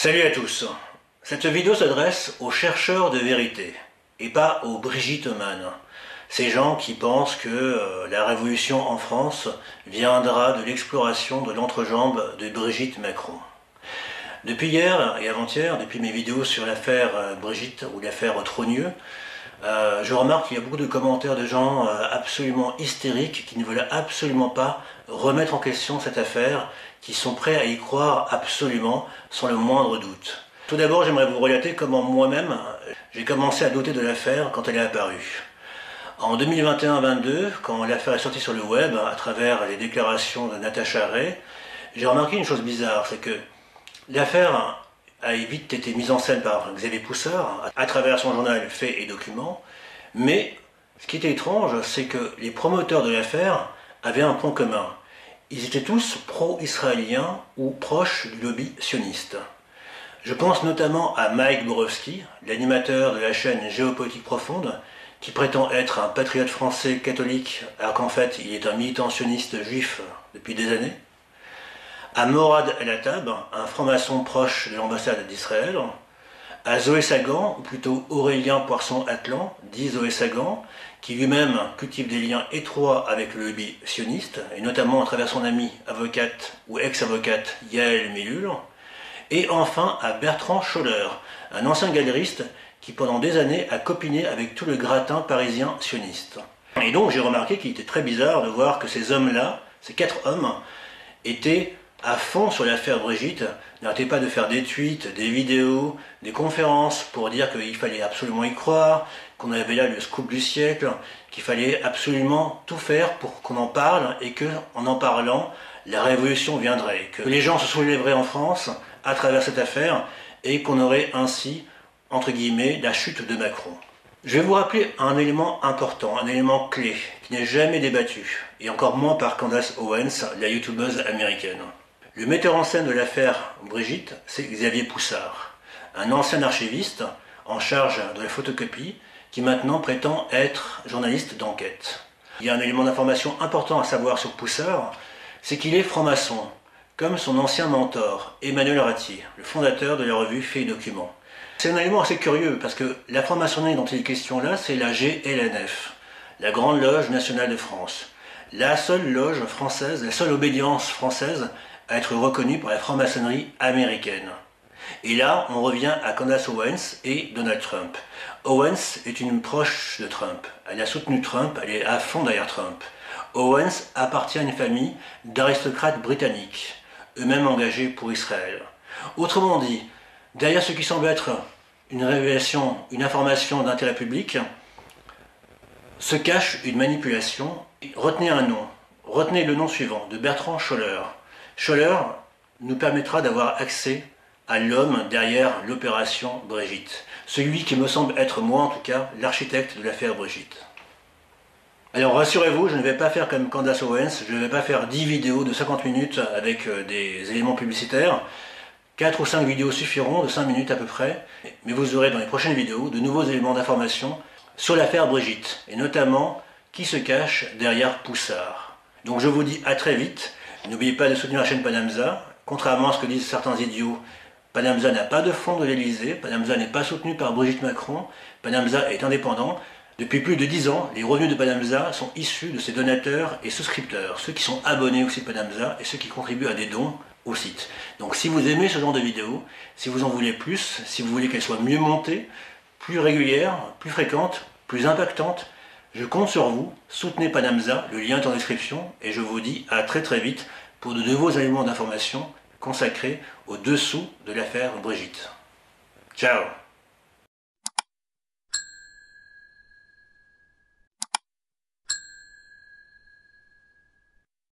Salut à tous. Cette vidéo s'adresse aux chercheurs de vérité et pas aux Brigittomanes. Ces gens qui pensent que la révolution en France viendra de l'exploration de l'entrejambe de Brigitte Macron. Depuis hier et avant-hier, depuis mes vidéos sur l'affaire Brigitte ou l'affaire Trogneux, je remarque qu'il y a beaucoup de commentaires de gens absolument hystériques qui ne veulent absolument pas remettre en question cette affaire, qui sont prêts à y croire absolument sans le moindre doute. Tout d'abord, j'aimerais vous relater comment moi-même j'ai commencé à douter de l'affaire quand elle est apparue. En 2021-22, quand l'affaire est sortie sur le web, à travers les déclarations de Natacha Ray, j'ai remarqué une chose bizarre, c'est que l'affaire a vite été mise en scène par Xavier Poussard, à travers son journal Faits et Documents, mais ce qui était étrange, c'est que les promoteurs de l'affaire avaient un point commun. Ils étaient tous pro-israéliens ou proches du lobby sioniste. Je pense notamment à Mike Borowski, l'animateur de la chaîne Géopolitique Profonde, qui prétend être un patriote français catholique, alors qu'en fait il est un militant sioniste juif depuis des années. À Morad El-Attab, un franc-maçon proche de l'ambassade d'Israël. À Zoé Sagan, ou plutôt Aurélien Poisson-Atlan, dit Zoé Sagan, qui lui-même cultive des liens étroits avec le lobby sioniste, et notamment à travers son amie avocate ou ex-avocate Yael Mellul. Et enfin à Bertrand Scholler, un ancien galeriste qui pendant des années a copiné avec tout le gratin parisien sioniste. Et donc j'ai remarqué qu'il était très bizarre de voir que ces hommes-là, ces 4 hommes, étaient à fond sur l'affaire Brigitte, n'arrêtaient pas de faire des tweets, des vidéos, des conférences pour dire qu'il fallait absolument y croire, qu'on avait là le scoop du siècle, qu'il fallait absolument tout faire pour qu'on en parle et qu'en en parlant, la révolution viendrait, que les gens se soulèveraient en France à travers cette affaire et qu'on aurait ainsi, entre guillemets, la chute de Macron. Je vais vous rappeler un élément important, un élément clé, qui n'est jamais débattu, et encore moins par Candace Owens, la youtubeuse américaine. Le metteur en scène de l'affaire Brigitte, c'est Xavier Poussard, un ancien archiviste en charge de la photocopie, qui maintenant prétend être journaliste d'enquête. Il y a un élément d'information important à savoir sur Poussard, c'est qu'il est franc-maçon, comme son ancien mentor, Emmanuel Ratti, le fondateur de la revue Faits et Documents. C'est un élément assez curieux, parce que la franc-maçonnerie dont il est question là, c'est la GLNF, la Grande Loge Nationale de France. La seule loge française, la seule obédience française à être reconnue par la franc-maçonnerie américaine. Et là, on revient à Candace Owens et Donald Trump. Owens est une proche de Trump. Elle a soutenu Trump, elle est à fond derrière Trump. Owens appartient à une famille d'aristocrates britanniques, eux-mêmes engagés pour Israël. Autrement dit, derrière ce qui semble être une révélation, une information d'intérêt public, se cache une manipulation. Retenez un nom, retenez le nom suivant, de Bertrand Scholler. Scholler nous permettra d'avoir accès à l'homme derrière l'opération Brigitte. Celui qui me semble être, moi en tout cas, l'architecte de l'affaire Brigitte. Alors rassurez-vous, je ne vais pas faire comme Candace Owens, je ne vais pas faire 10 vidéos de 50 minutes avec des éléments publicitaires. 4 ou 5 vidéos suffiront, de 5 minutes à peu près, mais vous aurez dans les prochaines vidéos de nouveaux éléments d'information sur l'affaire Brigitte, et notamment qui se cache derrière Poussard. Donc je vous dis à très vite, n'oubliez pas de soutenir la chaîne Panamza, contrairement à ce que disent certains idiots, Panamza n'a pas de fonds de l'Elysée, Panamza n'est pas soutenu par Brigitte Macron, Panamza est indépendant. Depuis plus de 10 ans, les revenus de Panamza sont issus de ses donateurs et souscripteurs, ceux qui sont abonnés au site Panamza et ceux qui contribuent à des dons au site. Donc si vous aimez ce genre de vidéos, si vous en voulez plus, si vous voulez qu'elles soient mieux montées, plus régulières, plus fréquentes, plus impactantes, je compte sur vous, soutenez Panamza, le lien est en description, et je vous dis à très très vite pour de nouveaux éléments d'information consacrés au dessous de l'affaire Brigitte. Ciao!